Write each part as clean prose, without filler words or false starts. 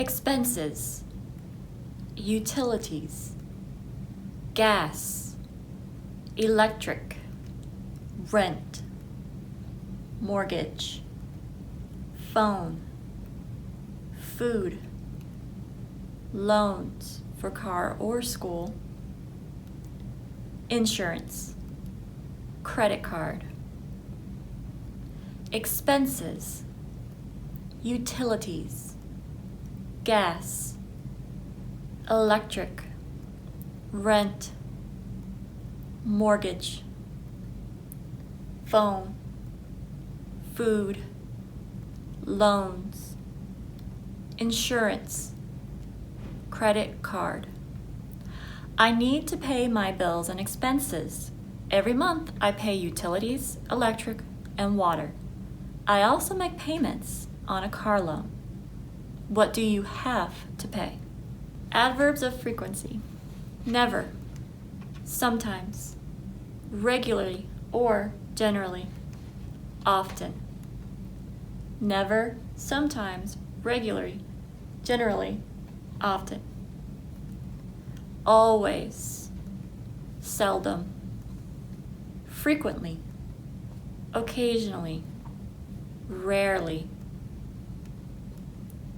Expenses, utilities, gas, electric, rent, mortgage, phone, food, loans for car or school, insurance, credit card. Expenses, utilities, gas, electric, rent, mortgage, phone, food, loans, insurance, credit card. I need to pay my bills and expenses. Every month I pay utilities, electric, and water. I also make payments on a car loan. What do you have to pay? Adverbs of frequency. Never, sometimes, regularly or generally, often. Never, sometimes, regularly, generally, often. Always, seldom, frequently, occasionally, rarely.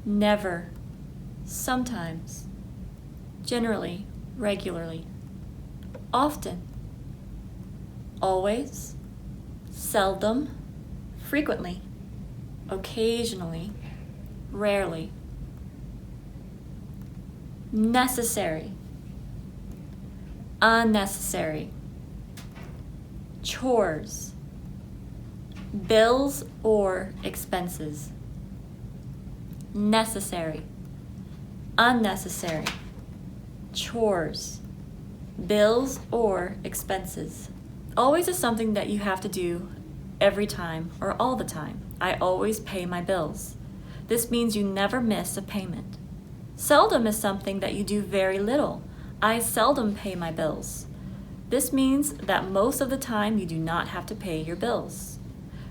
Never, sometimes, generally, regularly, often. Always, seldom, frequently, occasionally, rarely. Necessary, unnecessary. Chores, bills or expenses. Necessary, unnecessary. Chores, bills or expenses. Always is something that you have to do every time or all the time. I always pay my bills. This means you never miss a payment. Seldom is something that you do very little. I seldom pay my bills. This means that most of the time you do not have to pay your bills.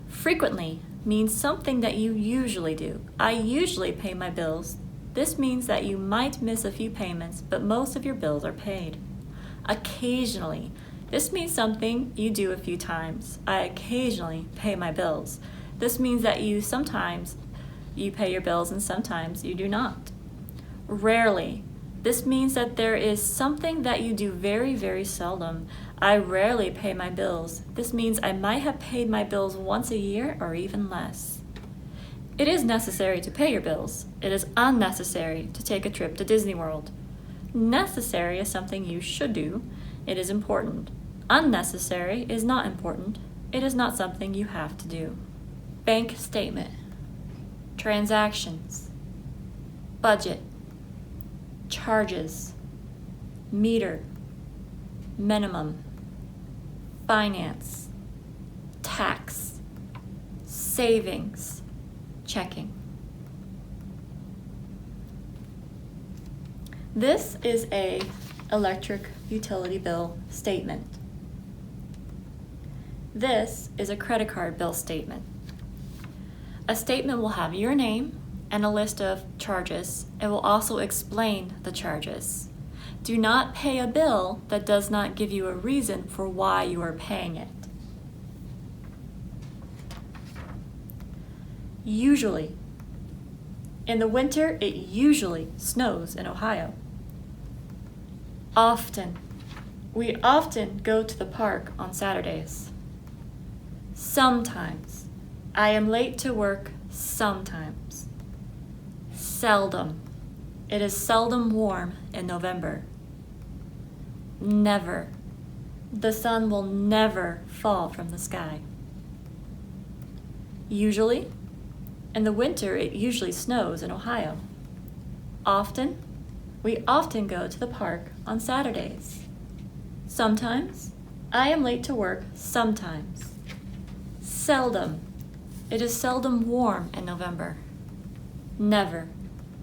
Frequently means something that you usually do. I usually pay my bills. This means that you might miss a few payments, but most of your bills are paid. Occasionally. This means something you do a few times. I occasionally pay my bills. This means that sometimes you pay your bills and sometimes you do not. Rarely. This means that there is something that you do very, very seldom. I rarely pay my bills. This means I might have paid my bills once a year or even less. It is necessary to pay your bills. It is unnecessary to take a trip to Disney World. Necessary is something you should do. It is important. Unnecessary is not important. It is not something you have to do. Bank statement. Transactions. Budget. Charges. Meter. Minimum. Finance. Tax. Savings. Checking. This is a electric utility bill statement. This is a credit card bill statement. A statement will have your name and a list of charges. It will also explain the charges. Do not pay a bill that does not give you a reason for why you are paying it. Usually. In the winter, it usually snows in Ohio. Often. We often go to the park on Saturdays. Sometimes. I am late to work sometimes. Seldom. It is seldom warm in November. Never. The sun will never fall from the sky. Usually. In the winter, it usually snows in Ohio. Often. We often go to the park on Saturdays. Sometimes. I am late to work sometimes. Seldom. It is seldom warm in November. Never.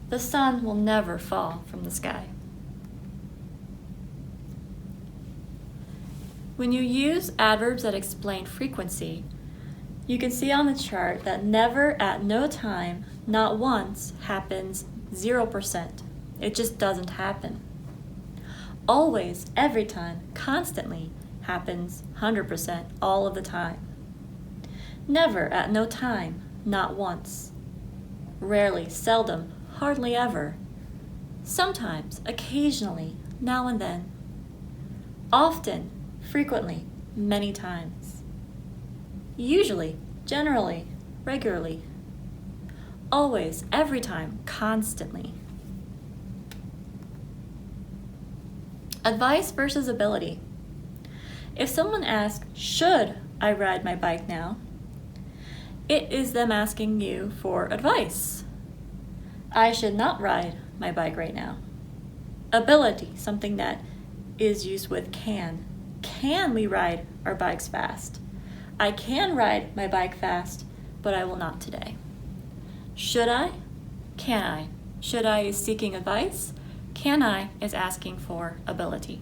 The sun will never fall from the sky. When you use adverbs that explain frequency, you can see on the chart that never, at no time, not once, happens 0%. It just doesn't happen. Always, every time, constantly happens 100% all of the time. Never, at no time, not once. Rarely, seldom, hardly ever. Sometimes, occasionally, now and then. Often, frequently, many times. Usually, generally, regularly. Always, every time, constantly. Advice versus ability. If someone asks, should I ride my bike now? It is them asking you for advice. I should not ride my bike right now. Ability, something that is used with can. Can we ride our bikes fast? I can ride my bike fast, but I will not today. Should I? Can I? Should I is seeking advice. Can I is asking for ability.